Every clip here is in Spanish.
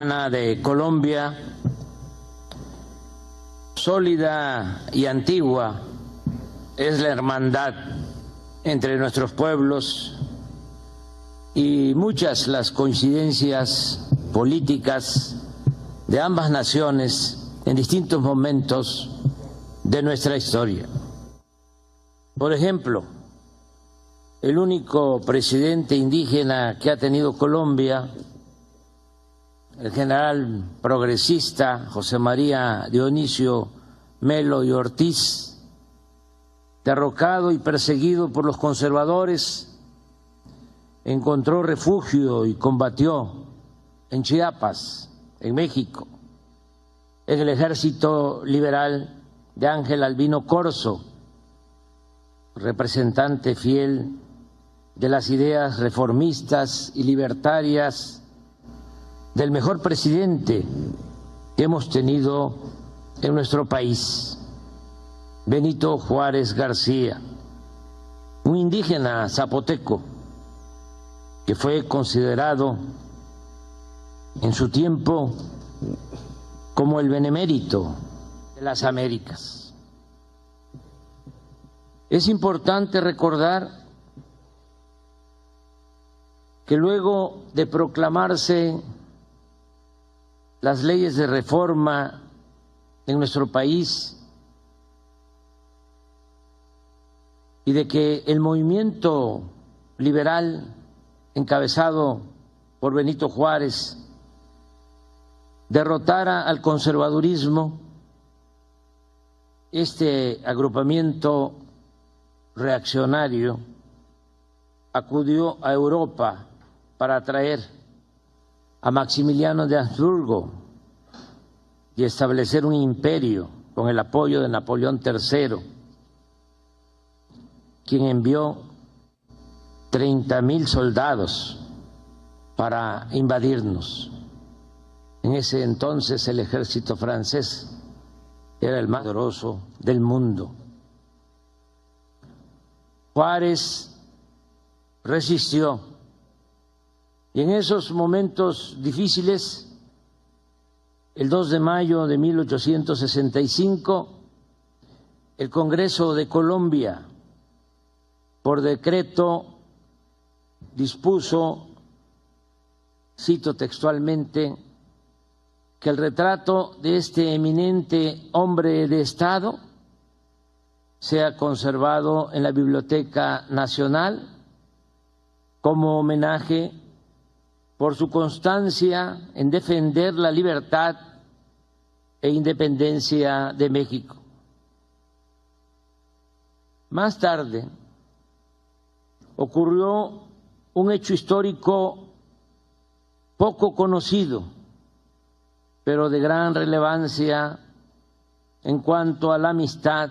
De Colombia, sólida y antigua, es la hermandad entre nuestros pueblos y muchas las coincidencias políticas de ambas naciones en distintos momentos de nuestra historia. Por ejemplo, el único presidente indígena que ha tenido Colombia, el general progresista José María Dionisio Melo y Ortiz, derrocado y perseguido por los conservadores, encontró refugio y combatió en Chiapas, en México, en el ejército liberal de Ángel Albino Corzo, representante fiel de las ideas reformistas y libertarias del mejor presidente que hemos tenido en nuestro país, Benito Juárez García, un indígena zapoteco que fue considerado en su tiempo como el benemérito de las Américas. Es importante recordar que luego de proclamarse las leyes de reforma en nuestro país y de que el movimiento liberal encabezado por Benito Juárez derrotara al conservadurismo, este agrupamiento reaccionario acudió a Europa para traer a Maximiliano de Habsburgo y establecer un imperio con el apoyo de Napoleón III, quien envió 30,000 soldados para invadirnos. En ese entonces el ejército francés era el más poderoso del mundo. Juárez resistió. Y en esos momentos difíciles, el 2 de mayo de 1865, el Congreso de Colombia, por decreto, dispuso, cito textualmente, que el retrato de este eminente hombre de Estado sea conservado en la Biblioteca Nacional como homenaje por su constancia en defender la libertad e independencia de México. Más tarde ocurrió un hecho histórico poco conocido, pero de gran relevancia en cuanto a la amistad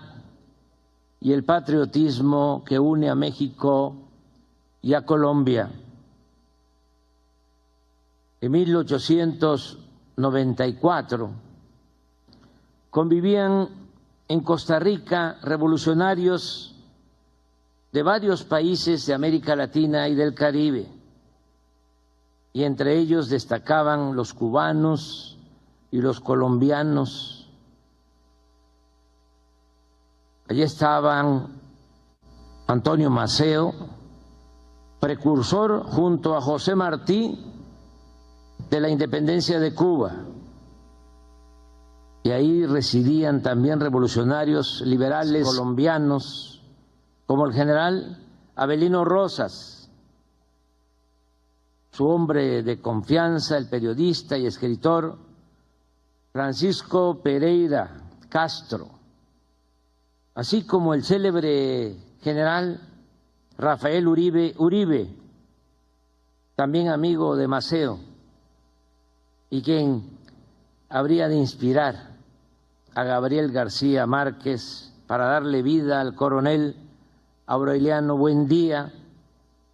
y el patriotismo que une a México y a Colombia. En 1894 convivían en Costa Rica revolucionarios de varios países de América Latina y del Caribe, y entre ellos destacaban los cubanos y los colombianos. Allí estaban Antonio Maceo, precursor junto a José Martí de la independencia de Cuba, y ahí residían también revolucionarios liberales colombianos como el general Avelino Rosas, su hombre de confianza, el periodista y escritor Francisco Pereira Castro, así como el célebre general Rafael Uribe, también amigo de Maceo, y quien habría de inspirar a Gabriel García Márquez para darle vida al coronel Aureliano Buendía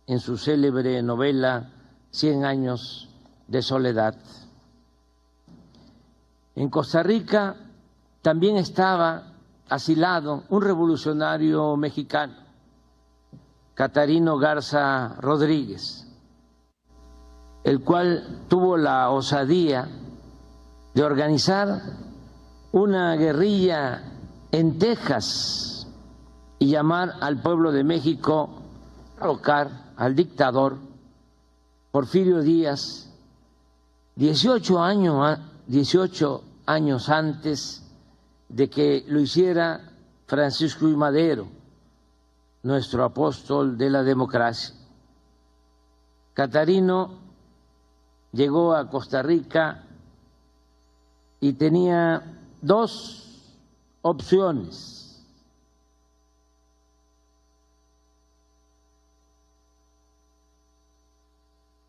en su célebre novela 100 años de soledad. En Costa Rica también estaba asilado un revolucionario mexicano, Catarino Garza Rodríguez, el cual tuvo la osadía de organizar una guerrilla en Texas y llamar al pueblo de México a derrocar al dictador Porfirio Díaz 18 años antes de que lo hiciera Francisco I. Madero, nuestro apóstol de la democracia. Catarino llegó a Costa Rica y tenía dos opciones: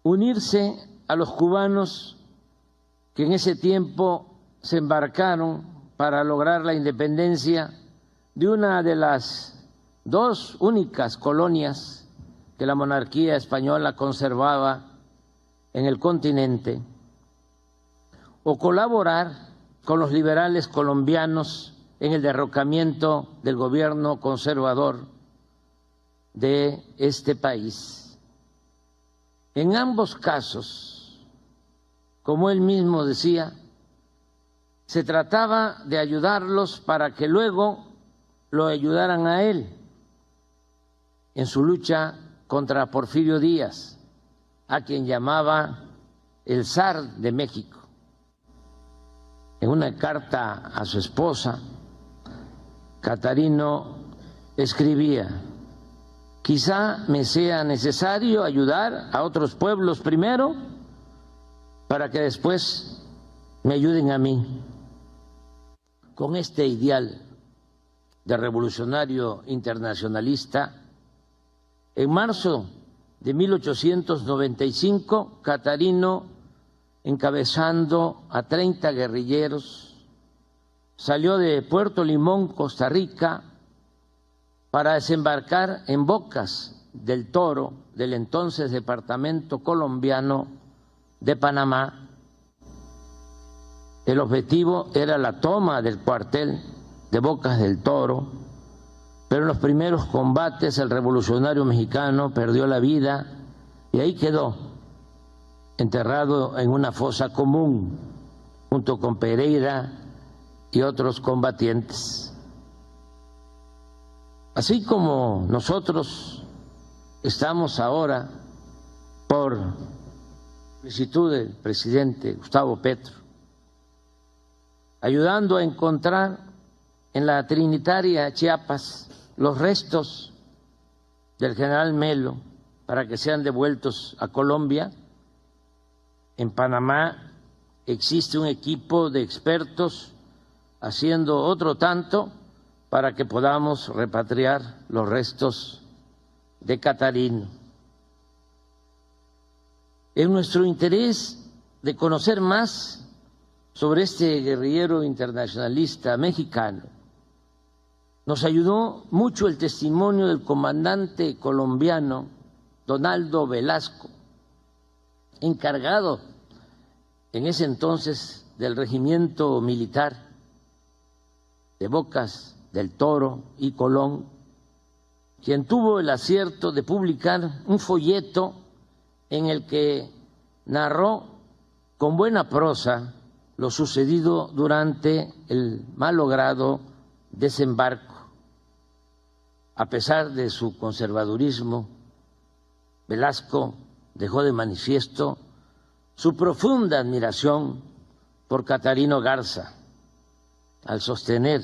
unirse a los cubanos que en ese tiempo se embarcaron para lograr la independencia de una de las dos únicas colonias que la monarquía española conservaba en el continente, o colaborar con los liberales colombianos en el derrocamiento del gobierno conservador de este país. En ambos casos, como él mismo decía, se trataba de ayudarlos para que luego lo ayudaran a él en su lucha contra Porfirio Díaz, a quien llamaba el zar de México. En una carta a su esposa, Catarino escribía: quizá me sea necesario ayudar a otros pueblos primero para que después me ayuden a mí. Con este ideal de revolucionario internacionalista, en marzo de 1895, Catarino, encabezando a 30 guerrilleros, salió de Puerto Limón, Costa Rica, para desembarcar en Bocas del Toro, del entonces departamento colombiano de Panamá. El objetivo era la toma del cuartel de Bocas del Toro, pero en los primeros combates el revolucionario mexicano perdió la vida y ahí quedó, enterrado en una fosa común, junto con Pereira y otros combatientes. Así como nosotros estamos ahora, por solicitud del presidente Gustavo Petro, ayudando a encontrar en la Trinitaria Chiapas los restos del general Melo para que sean devueltos a Colombia. En Panamá existe un equipo de expertos haciendo otro tanto para que podamos repatriar los restos de Catarino. En nuestro interés de conocer más sobre este guerrillero internacionalista mexicano, nos ayudó mucho el testimonio del comandante colombiano Donaldo Velasco, encargado en ese entonces del regimiento militar de Bocas del Toro y Colón, quien tuvo el acierto de publicar un folleto en el que narró con buena prosa lo sucedido durante el malogrado desembarco. A pesar de su conservadurismo, Velasco dejó de manifiesto su profunda admiración por Catarino Garza, al sostener: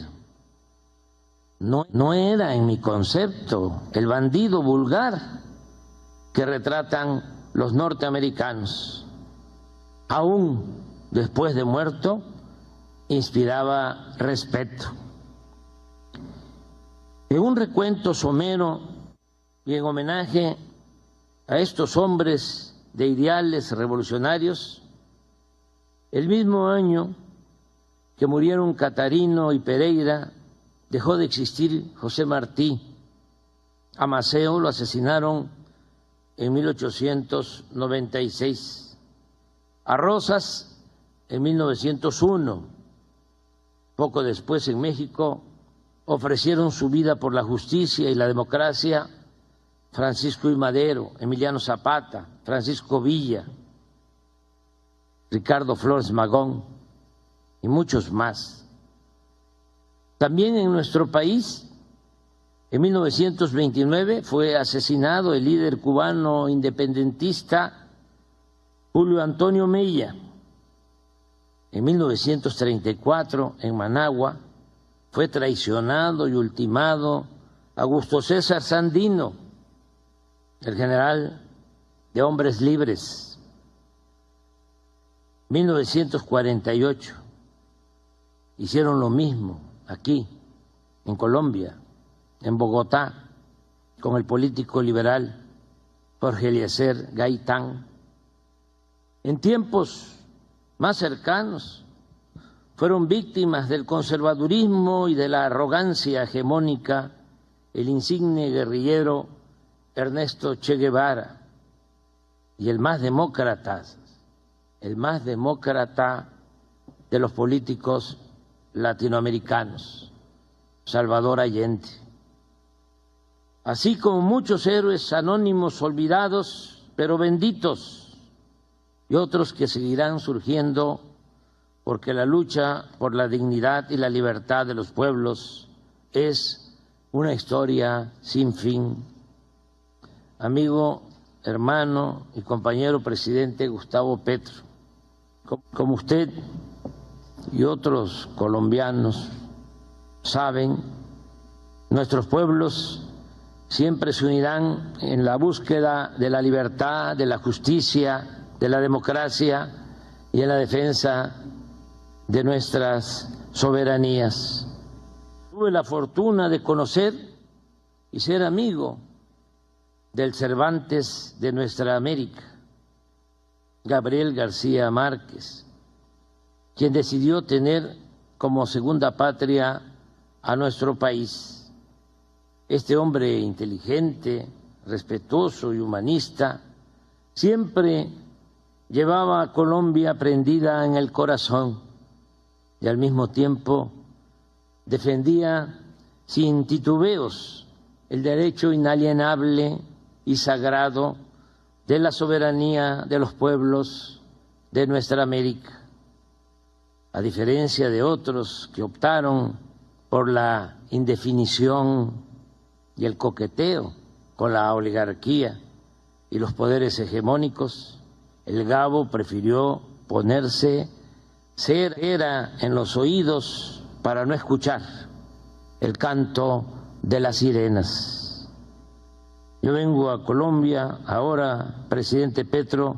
no era en mi concepto el bandido vulgar que retratan los norteamericanos. Aún después de muerto, inspiraba respeto. En un recuento somero y en homenaje a estos hombres de ideales revolucionarios, el mismo año que murieron Catarino y Pereira, dejó de existir José Martí. A Maceo lo asesinaron en 1896, a Rosas en 1901. Poco después, en México, ofrecieron su vida por la justicia y la democracia Francisco I. Madero, Emiliano Zapata, Francisco Villa, Ricardo Flores Magón y muchos más. También en nuestro país, en 1929 fue asesinado el líder cubano independentista Julio Antonio Mella. En 1934, en Managua, fue traicionado y ultimado Augusto César Sandino, el general de Hombres Libres. 1948, hicieron lo mismo aquí, en Colombia, en Bogotá, con el político liberal Jorge Eliezer Gaitán. En tiempos más cercanos fueron víctimas del conservadurismo y de la arrogancia hegemónica el insigne guerrillero Ernesto Che Guevara y el más demócrata de los políticos latinoamericanos, Salvador Allende. Así como muchos héroes anónimos olvidados, pero benditos, y otros que seguirán surgiendo porque la lucha por la dignidad y la libertad de los pueblos es una historia sin fin. Amigo, hermano y compañero presidente Gustavo Petro, como usted y otros colombianos saben, nuestros pueblos siempre se unirán en la búsqueda de la libertad, de la justicia, de la democracia y en la defensa de nuestras soberanías. Tuve la fortuna de conocer y ser amigo del Cervantes de nuestra América, Gabriel García Márquez, quien decidió tener como segunda patria a nuestro país. Este hombre inteligente, respetuoso y humanista siempre llevaba a Colombia prendida en el corazón y al mismo tiempo defendía sin titubeos el derecho inalienable y sagrado de la soberanía de los pueblos de nuestra América. A diferencia de otros que optaron por la indefinición y el coqueteo con la oligarquía y los poderes hegemónicos, el Gabo prefirió ponerse cera en los oídos para no escuchar el canto de las sirenas. Yo vengo a Colombia ahora, presidente Petro,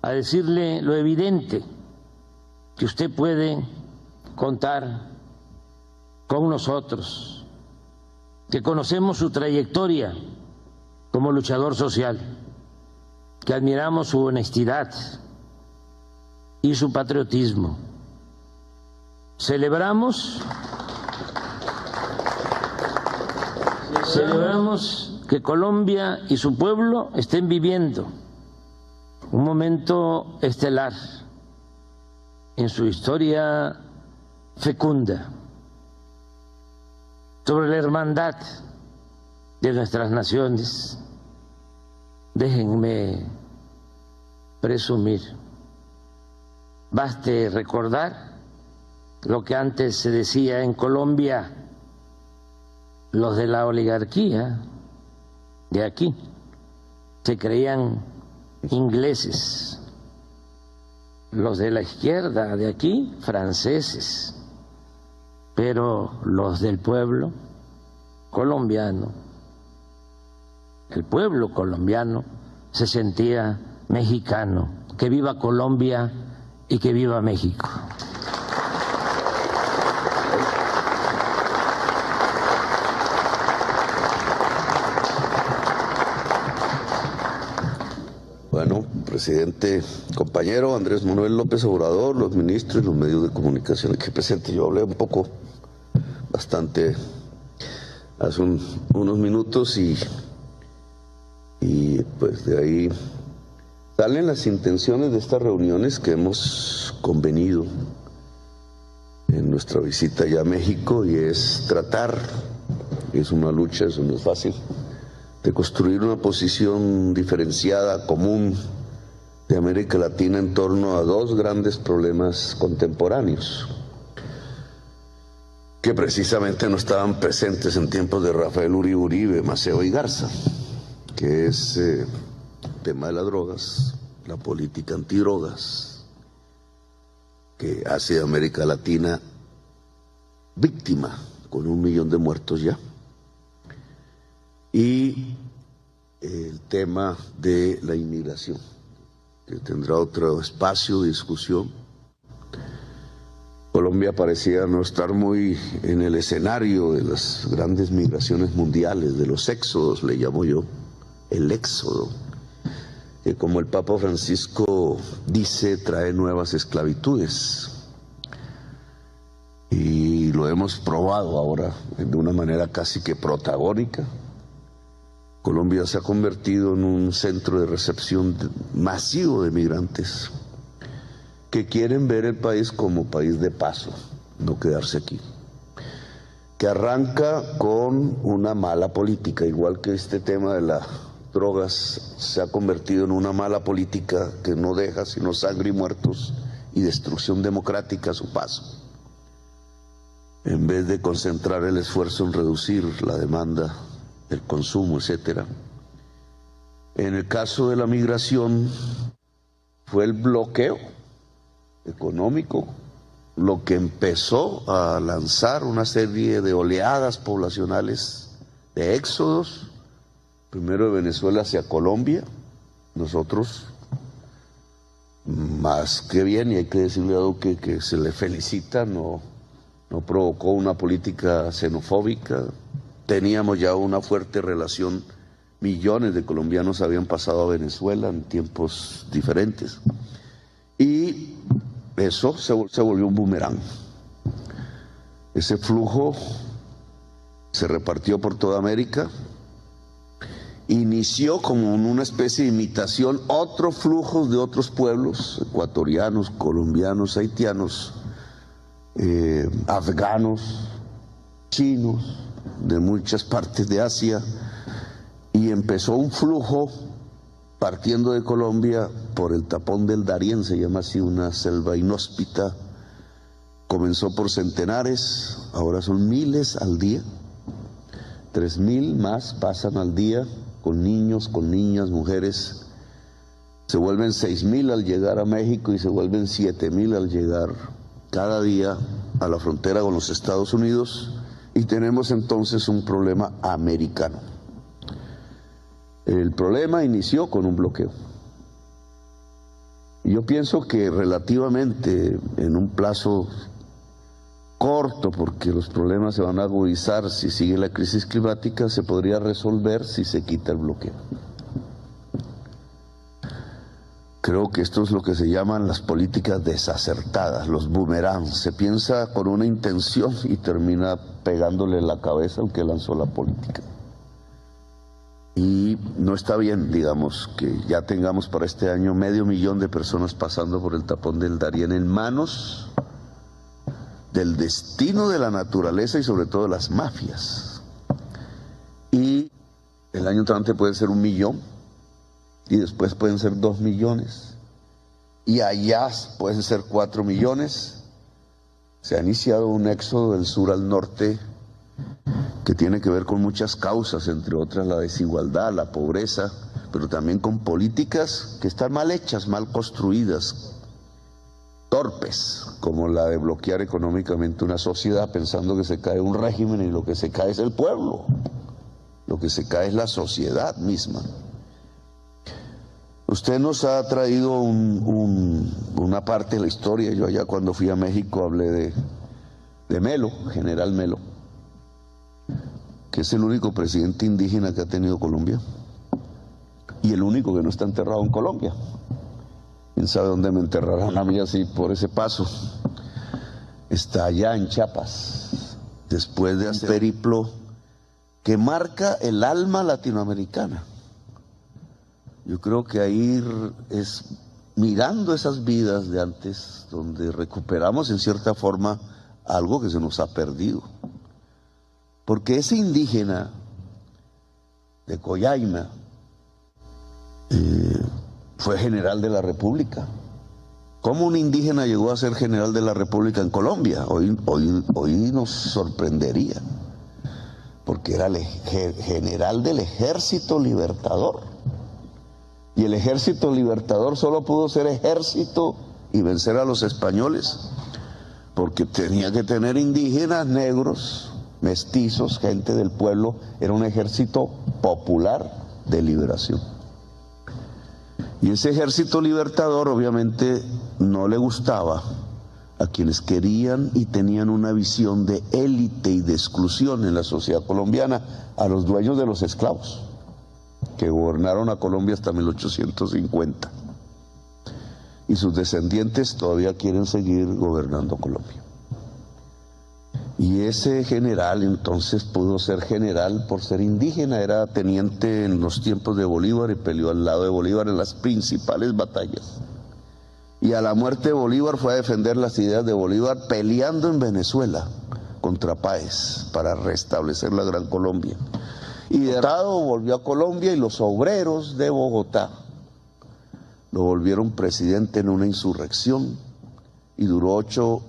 a decirle lo evidente, que usted puede contar con nosotros, que conocemos su trayectoria como luchador social, que admiramos su honestidad y su patriotismo. Celebramos que Colombia y su pueblo estén viviendo un momento estelar en su historia fecunda, sobre la hermandad de nuestras naciones. Déjenme presumir. Baste recordar lo que antes se decía en Colombia: los de la oligarquía de aquí se creían ingleses, los de la izquierda de aquí franceses, pero los del pueblo colombiano, el pueblo colombiano se sentía mexicano. Que viva Colombia y que viva México. Bueno, presidente, compañero Andrés Manuel López Obrador, los ministros y los medios de comunicación aquí presentes. Yo hablé bastante hace unos minutos y pues de ahí salen las intenciones de estas reuniones que hemos convenido en nuestra visita ya a México, y es tratar, es una lucha, eso no es fácil, de construir una posición diferenciada, común, de América Latina en torno a dos grandes problemas contemporáneos: que precisamente no estaban presentes en tiempos de Rafael Uribe, Maceo y Garza, que es el tema de las drogas, la política antidrogas, que hace a América Latina víctima, con 1 millón de muertos ya, y el tema de la inmigración, que tendrá otro espacio de discusión. Colombia parecía no estar muy en el escenario de las grandes migraciones mundiales, de los éxodos, le llamo yo, el éxodo, que como el Papa Francisco dice, trae nuevas esclavitudes. Y lo hemos probado ahora de una manera casi que protagónica. Colombia se ha convertido en un centro de recepción masivo de migrantes que quieren ver el país como país de paso, no quedarse aquí. Que arranca con una mala política, igual que este tema de las drogas se ha convertido en una mala política que no deja sino sangre y muertos y destrucción democrática a su paso. En vez de concentrar el esfuerzo en reducir la demanda, el consumo, etcétera. En el caso de la migración fue el bloqueo económico lo que empezó a lanzar una serie de oleadas poblacionales de éxodos, primero de Venezuela hacia Colombia. Nosotros, más que bien, y hay que decirle a Duque que se le felicita, no provocó una política xenofóbica. Teníamos ya una fuerte relación, millones de colombianos habían pasado a Venezuela en tiempos diferentes, y eso se volvió un boomerang. Ese flujo se repartió por toda América, inició como en una especie de imitación otros flujos de otros pueblos, ecuatorianos, colombianos, haitianos, afganos, chinos, de muchas partes de Asia, y empezó un flujo partiendo de Colombia por el tapón del Darién, se llama así, una selva inhóspita. Comenzó por centenares, ahora son miles al día, 3.000 más pasan al día, con niños, con niñas, mujeres. Se vuelven 6.000 al llegar a México y se vuelven 7.000 al llegar cada día a la frontera con los Estados Unidos, y tenemos entonces un problema americano. El problema inició con un bloqueo. Yo pienso que relativamente en un plazo corto, porque los problemas se van a agudizar si sigue la crisis climática, se podría resolver si se quita el bloqueo. Creo que esto es lo que se llaman las políticas desacertadas, los boomerangs. Se piensa con una intención y termina pegándole la cabeza al que lanzó la política. Y no está bien, digamos, que ya tengamos para este año 500.000 de personas pasando por el tapón del Darién en manos del destino de la naturaleza y sobre todo de las mafias. Y el año entrante puede ser 1 millón, y después pueden ser 2 millones, y allá pueden ser 4 millones. Se ha iniciado un éxodo del sur al norte que tiene que ver con muchas causas, entre otras la desigualdad, la pobreza, pero también con políticas que están mal hechas, mal construidas, torpes, como la de bloquear económicamente una sociedad pensando que se cae un régimen y lo que se cae es el pueblo, lo que se cae es la sociedad misma. Usted nos ha traído una parte de la historia. Yo allá cuando fui a México hablé de Melo, General Melo, que es el único presidente indígena que ha tenido Colombia y el único que no está enterrado en Colombia. ¿Quién sabe dónde me enterrarán a mí así por ese paso? Está allá en Chiapas, después de hacer un periplo que marca el alma latinoamericana. Yo creo que ahí es mirando esas vidas de antes donde recuperamos en cierta forma algo que se nos ha perdido. Porque ese indígena de Coyaima fue general de la República, ¿Cómo un indígena llegó a ser general de la República en Colombia? Hoy nos sorprendería, porque era el general del Ejército Libertador. Y el Ejército Libertador solo pudo ser ejército y vencer a los españoles, porque tenía que tener indígenas, negros, mestizos, gente del pueblo. Era un ejército popular de liberación. Y ese ejército libertador obviamente no le gustaba a quienes querían y tenían una visión de élite y de exclusión en la sociedad colombiana, a los dueños de los esclavos, que gobernaron a Colombia hasta 1850. Y sus descendientes todavía quieren seguir gobernando Colombia. Y ese general entonces pudo ser general por ser indígena, era teniente en los tiempos de Bolívar y peleó al lado de Bolívar en las principales batallas. Y a la muerte de Bolívar fue a defender las ideas de Bolívar peleando en Venezuela contra Páez para restablecer la Gran Colombia. Y derrotado volvió a Colombia y los obreros de Bogotá lo volvieron presidente en una insurrección y duró 8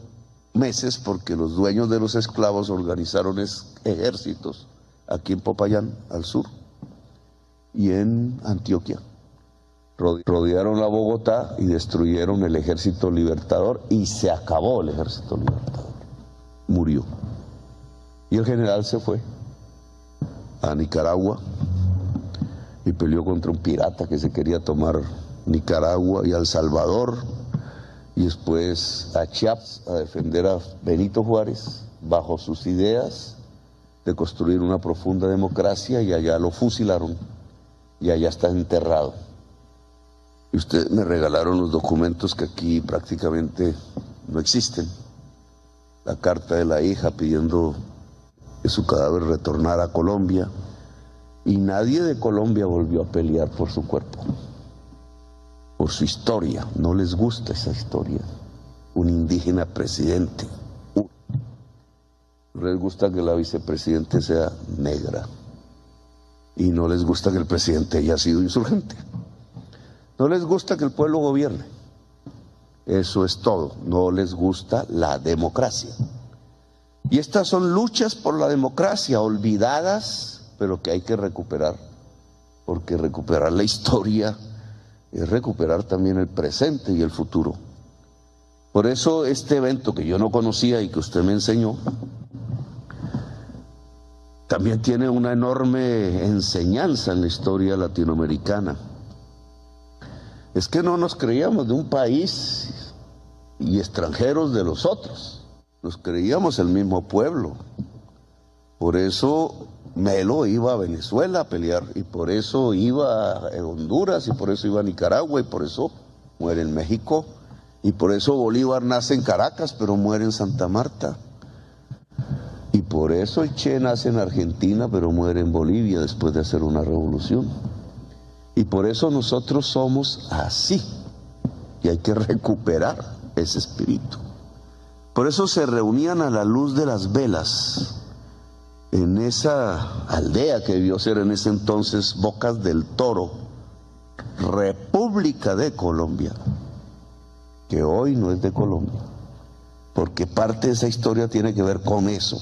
meses porque los dueños de los esclavos organizaron ejércitos aquí en Popayán, al sur, y en Antioquia. Rodearon a Bogotá y destruyeron el Ejército Libertador y se acabó el Ejército Libertador. Murió. Y el general se fue a Nicaragua y peleó contra un pirata que se quería tomar Nicaragua y a El Salvador, y después a Chiapas a defender a Benito Juárez bajo sus ideas de construir una profunda democracia, y allá lo fusilaron y allá está enterrado. Y ustedes me regalaron los documentos que aquí prácticamente no existen. La carta de la hija pidiendo que su cadáver retornara a Colombia, y nadie de Colombia volvió a pelear por su cuerpo, por su historia. No les gusta esa historia. Un indígena presidente. No les gusta que la vicepresidente sea negra. Y no les gusta que el presidente haya sido insurgente. No les gusta que el pueblo gobierne. Eso es todo. No les gusta la democracia. Y estas son luchas por la democracia, olvidadas, pero que hay que recuperar. Porque recuperar la historia es recuperar también el presente y el futuro. Por eso este evento que yo no conocía y que usted me enseñó, también tiene una enorme enseñanza en la historia latinoamericana. Es que no nos creíamos de un país y extranjeros de los otros. Nos creíamos el mismo pueblo. Por eso Melo iba a Venezuela a pelear, y por eso iba a Honduras, y por eso iba a Nicaragua, y por eso muere en México, y por eso Bolívar nace en Caracas, pero muere en Santa Marta. Y por eso el Che nace en Argentina, pero muere en Bolivia después de hacer una revolución. Y por eso nosotros somos así, y hay que recuperar ese espíritu. Por eso se reunían a la luz de las velas en esa aldea que debió ser en ese entonces Bocas del Toro, República de Colombia, que hoy no es de Colombia, porque parte de esa historia tiene que ver con eso.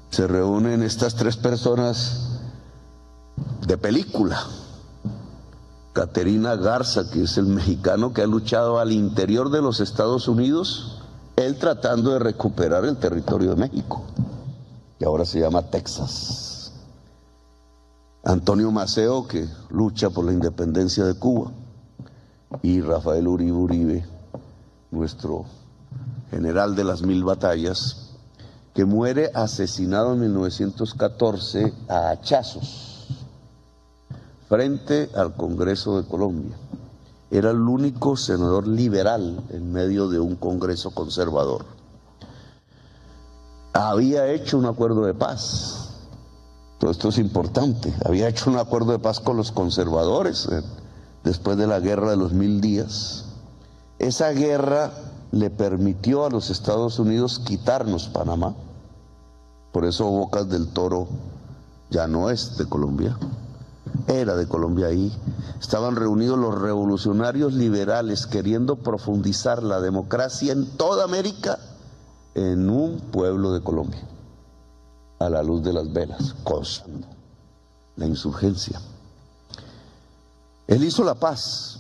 Se reúnen estas 3 personas de película. Caterina Garza, que es el mexicano que ha luchado al interior de los Estados Unidos, él tratando de recuperar el territorio de México, que ahora se llama Texas. Antonio Maceo, que lucha por la independencia de Cuba, y Rafael Uribe Uribe, nuestro general de las 1000 batallas, que muere asesinado en 1914 a hachazos frente al Congreso de Colombia. Era el único senador liberal en medio de un Congreso conservador. Había hecho un acuerdo de paz. Todo esto es importante. Había hecho un acuerdo de paz con los conservadores después de la guerra de los 1000 días. Esa guerra le permitió a los Estados Unidos quitarnos Panamá. Por eso Bocas del Toro ya no es de Colombia. era de Colombia ahí. Estaban reunidos los revolucionarios liberales queriendo profundizar la democracia en toda América en un pueblo de Colombia, a la luz de las velas, causando la insurgencia. Él hizo la paz,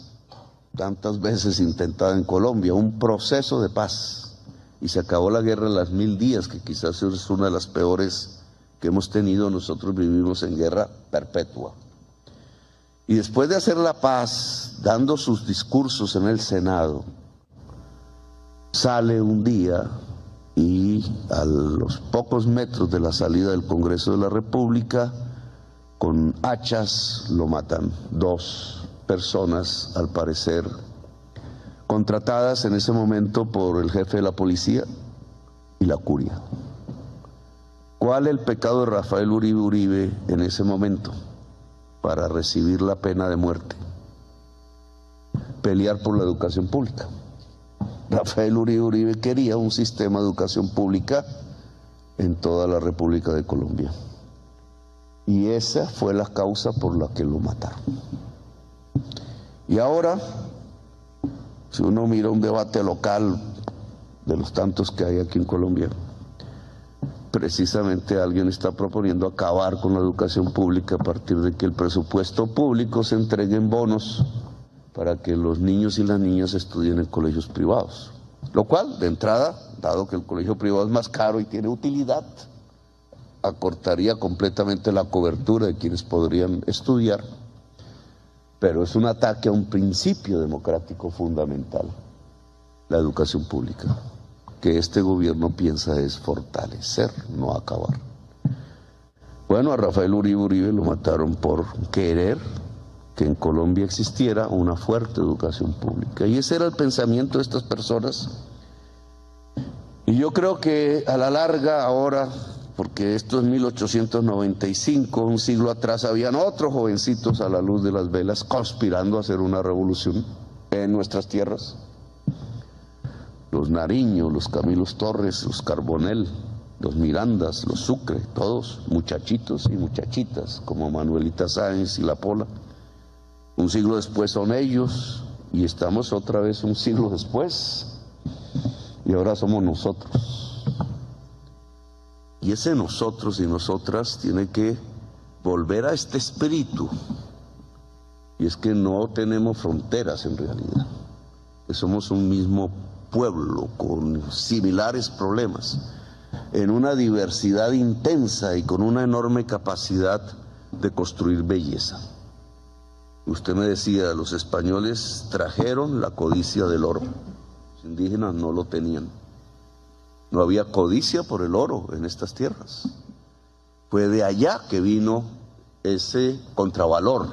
tantas veces intentada en Colombia, un proceso de paz, y se acabó la guerra en las 1000 días, que quizás es una de las peores que hemos tenido. Nosotros vivimos en guerra perpetua. Y después de hacer la paz, dando sus discursos en el Senado, sale un día y a los pocos metros de la salida del Congreso de la República, con hachas lo matan 2 personas, al parecer contratadas en ese momento por el jefe de la policía y la curia. ¿Cuál el pecado de Rafael Uribe Uribe en ese momento para recibir la pena de muerte? Pelear por la educación pública. Rafael Uribe Uribe quería un sistema de educación pública en toda la República de Colombia. Y esa fue la causa por la que lo mataron. Y ahora, si uno mira un debate local de los tantos que hay aquí en Colombia, precisamente alguien está proponiendo acabar con la educación pública a partir de que el presupuesto público se entregue en bonos para que los niños y las niñas estudien en colegios privados. Lo cual, de entrada, dado que el colegio privado es más caro y tiene utilidad, acortaría completamente la cobertura de quienes podrían estudiar, pero es un ataque a un principio democrático fundamental, la educación pública, que este gobierno piensa es fortalecer, no acabar. Bueno, a Rafael Uribe Uribe lo mataron por querer que en Colombia existiera una fuerte educación pública, y ese era el pensamiento de estas personas. Y yo creo que a la larga ahora, porque esto es 1895, un siglo atrás habían otros jovencitos a la luz de las velas conspirando a hacer una revolución en nuestras tierras. Los Nariño, los Camilos Torres, los Carbonell, los Mirandas, los Sucre, todos muchachitos y muchachitas como Manuelita Sáenz y La Pola. Un siglo después son ellos y estamos otra vez un siglo después y ahora somos nosotros. Y ese nosotros y nosotras tiene que volver a este espíritu, y es que no tenemos fronteras en realidad, que somos un mismo pueblo con similares problemas, en una diversidad intensa y con una enorme capacidad de construir belleza. Usted me decía, los españoles trajeron la codicia del oro, los indígenas no lo tenían. No había codicia por el oro en estas tierras. Fue de allá que vino ese contravalor,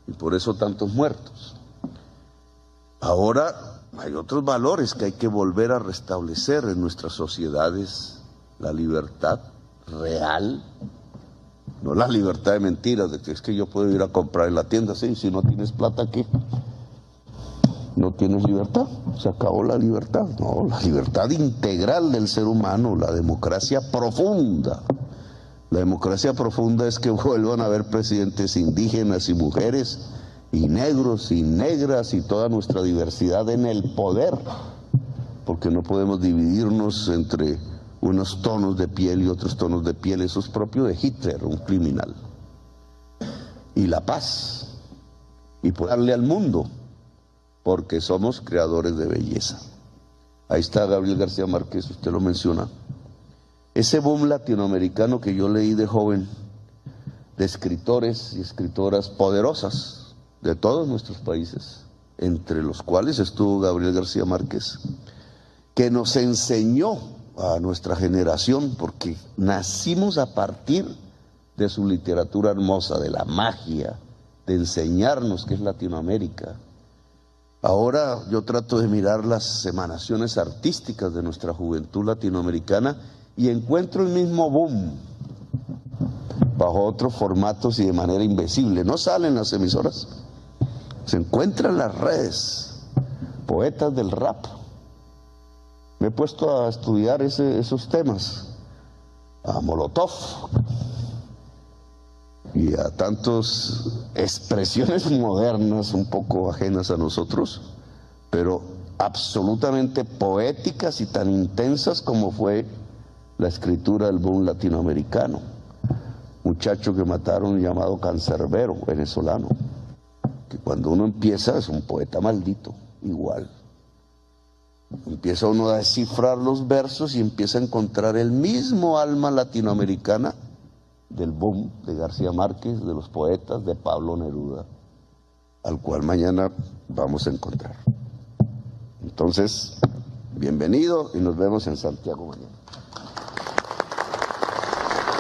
y por eso tantos muertos. Ahora hay otros valores que hay que volver a restablecer en nuestras sociedades: la libertad real, no la libertad de mentiras, de que es que yo puedo ir a comprar en la tienda, sí, si no tienes plata aquí, no tienes libertad, se acabó la libertad. No, la libertad integral del ser humano, la democracia profunda. La democracia profunda es que vuelvan a haber presidentes indígenas y mujeres, y negros y negras, y toda nuestra diversidad en el poder, porque no podemos dividirnos entre unos tonos de piel y otros tonos de piel. Eso es propio de Hitler, un criminal. Y la paz, y poder darle al mundo, porque somos creadores de belleza. Ahí está Gabriel García Márquez, usted lo menciona. Ese boom latinoamericano que yo leí de joven, de escritores y escritoras poderosas de todos nuestros países, entre los cuales estuvo Gabriel García Márquez, que nos enseñó a nuestra generación, porque nacimos a partir de su literatura hermosa, de la magia, de enseñarnos qué es Latinoamérica. Ahora yo trato de mirar las emanaciones artísticas de nuestra juventud latinoamericana y encuentro el mismo boom, bajo otros formatos y de manera invisible. No salen las emisoras, se encuentran las redes, poetas del rap. Me he puesto a estudiar esos temas, a Molotov, y a tantas expresiones modernas un poco ajenas a nosotros, pero absolutamente poéticas y tan intensas como fue la escritura del boom latinoamericano. Muchacho que mataron llamado Cancerbero, venezolano, que cuando uno empieza es un poeta maldito, igual. Empieza uno a descifrar los versos y empieza a encontrar el mismo alma latinoamericana del boom de García Márquez, de los poetas, de Pablo Neruda, al cual mañana vamos a encontrar. Entonces, bienvenido y nos vemos en Santiago mañana.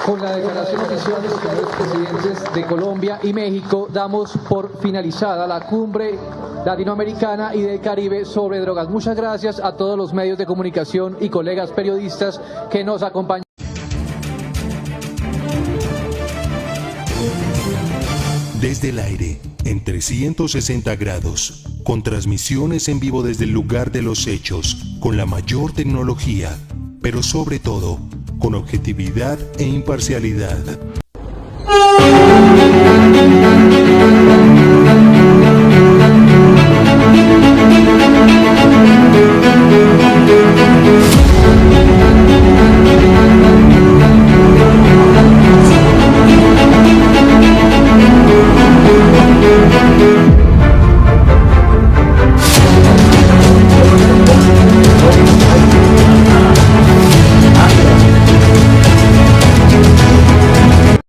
Con la declaración oficial de los señores presidentes de Colombia y México, damos por finalizada la cumbre latinoamericana y del Caribe sobre drogas. Muchas gracias a todos los medios de comunicación y colegas periodistas que nos acompañan. Desde el aire, en 360 grados, con transmisiones en vivo desde el lugar de los hechos, con la mayor tecnología, pero sobre todo, con objetividad e imparcialidad.